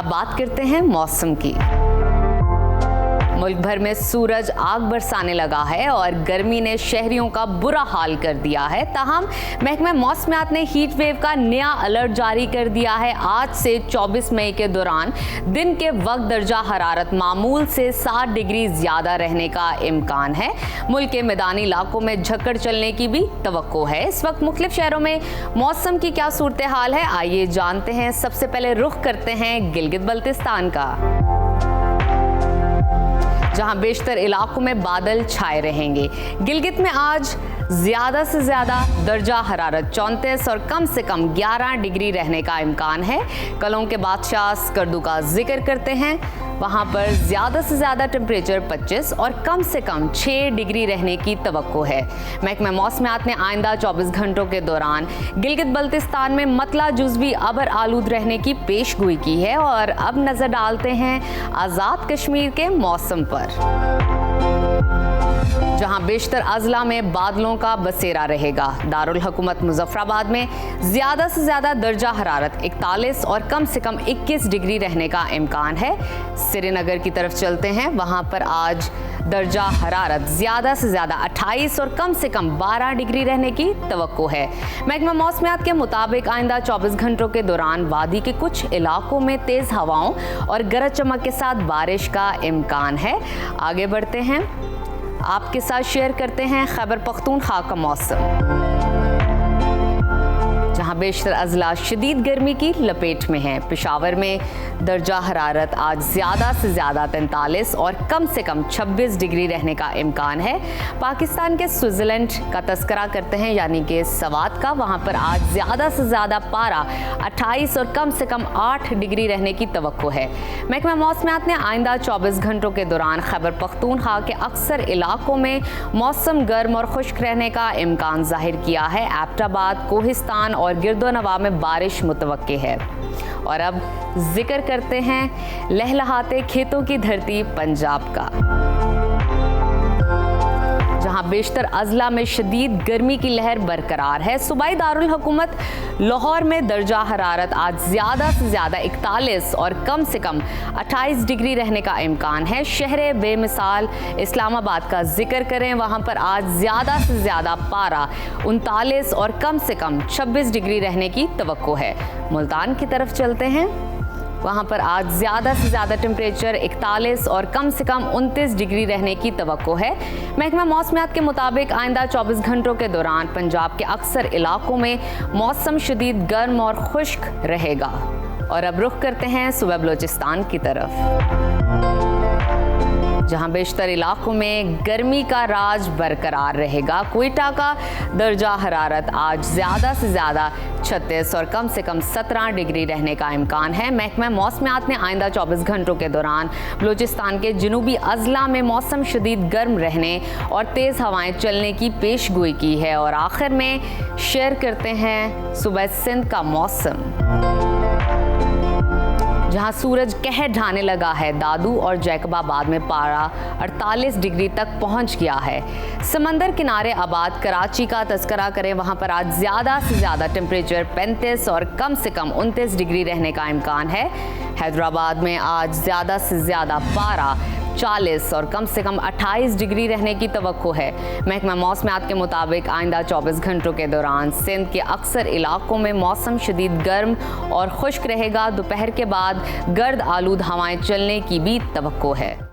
अब बात करते हैं मौसम की। मुल्क भर में सूरज आग बरसाने लगा है और गर्मी ने शहरियों का बुरा हाल कर दिया है। ताहम महकमा मौसमियात ने हीट वेव का नया अलर्ट जारी कर दिया है। आज से 24 मई के दौरान दिन के वक्त दर्जा हरारत मामूल से 7 डिग्री ज़्यादा रहने का इम्कान है। मुल्क के मैदानी इलाकों में झक्कड़ चलने की भी तवक्को है। इस वक्त मुख्तलिफ शहरों में मौसम की क्या सूरत हाल है, आइए जानते हैं। सबसे पहले रुख करते हैं गिलगित बल्तिस्तान का, जहां बेशतर इलाकों में बादल छाए रहेंगे। गिलगित में आज ज़्यादा से ज़्यादा दर्जा हरारत 34 और कम से कम 11 डिग्री रहने का इम्कान है। कलों के बादशाह स्कर्दू का जिक्र करते हैं, वहाँ पर ज़्यादा से ज़्यादा टेम्परेचर 25 और कम से कम 6 डिग्री रहने की तवक्को है। महकमा मौसमियात ने आइंदा 24 घंटों के दौरान गिलगित बल्तिस्तान में मतला जुज़वी अबर आलूद रहने की पेशगोई की है। और अब नज़र डालते हैं आज़ाद कश्मीर के मौसम पर, जहां बेशतर अजला में बादलों का बसेरा रहेगा। दारुल हुकूमत मुजफ्फराबाद में ज़्यादा से ज़्यादा दर्जा हरारत 41 और कम से कम 21 डिग्री रहने का इम्कान है। श्रीनगर की तरफ चलते हैं, वहां पर आज दर्जा हरारत ज़्यादा से ज़्यादा 28 और कम से कम 12 डिग्री रहने की तवक्को है। महकमा मौसमियात के मुताबिक आइंदा 24 घंटों के दौरान वादी के कुछ इलाकों में तेज़ हवाओं और गरज चमक के साथ बारिश का इम्कान है। आगे बढ़ते हैं, आपके साथ शेयर करते हैं खैबर पख्तूनख्वा का मौसम, जहां बेशतर अजला शदीद गर्मी की लपेट में हैं। पेशावर में दर्जा हरारत आज ज़्यादा से ज़्यादा 43 और कम से कम 26 डिग्री रहने का इम्कान है। पाकिस्तान के स्विट्ज़रलैंड का तस्करा करते हैं, यानी कि सवात का, वहाँ पर आज ज़्यादा से ज़्यादा पारा 28 और कम से कम 8 डिग्री रहने की तवक्को है। महकमा मौसमियात ने आइंदा 24 घंटों के दौरान खैबर पख्तूनख्वा के अक्सर इलाकों में मौसम गर्म और खुश्क रहने का इम्कान जाहिर किया है। एबटाबाद, कोहिस्तान और गिरदोनवा में बारिश मुतवक्के है। और अब जिक्र करते हैं लहलहाते खेतों की धरती पंजाब का, जहां बेशतर अजला में शदीद गर्मी की लहर बरकरार है। सूबाई दारुल हुकूमत लाहौर में दर्जा हरारत आज ज़्यादा से ज़्यादा 41 और कम से कम 28 डिग्री रहने का इम्कान है। शहर बेमिसाल इस्लामाबाद का जिक्र करें, वहाँ पर आज ज़्यादा से ज़्यादा पारा 39 और कम से कम 26 डिग्री रहने की तवक्को है। मुल्तान की तरफ चलते हैं, वहाँ पर आज ज़्यादा से ज़्यादा टेम्परेचर 41 और कम से कम 29 डिग्री रहने की तवक्को है। महकमा मौसमियात के मुताबिक आइंदा 24 घंटों के दौरान पंजाब के अक्सर इलाकों में मौसम शदीद गर्म और खुश्क रहेगा। और अब रुख करते हैं सूबा बलोचिस्तान की तरफ, जहां बेशतर इलाकों में गर्मी का राज बरकरार रहेगा। क्वेटा का दर्जा हरारत आज ज़्यादा से ज़्यादा 36 और कम से कम 17 डिग्री रहने का इम्कान है। महकमा मौसमियात ने आइंदा 24 घंटों के दौरान बलूचिस्तान के जनूबी अजला में मौसम शदीद गर्म रहने और तेज़ हवाएं चलने की पेशगोई की है। और आखिर में शेयर करते हैं सुबह सिंध का मौसम, जहां सूरज कहर ढाने लगा है। दादू और जैकबाबाद में पारा 48 डिग्री तक पहुंच गया है। समंदर किनारे आबाद कराची का तस्करा करें, वहां पर आज ज़्यादा से ज़्यादा टेम्परेचर 35 और कम से कम 29 डिग्री रहने का इम्कान है। हैदराबाद में आज ज़्यादा से ज़्यादा पारा 40 और कम से कम 28 डिग्री रहने की तवक्को है। महकमा मौसमियात के मुताबिक आइंदा 24 घंटों के दौरान सिंध के अक्सर इलाकों में मौसम शदीद गर्म और खुश्क रहेगा। दोपहर के बाद गर्द आलूद हवाएं चलने की भी तवक्को है।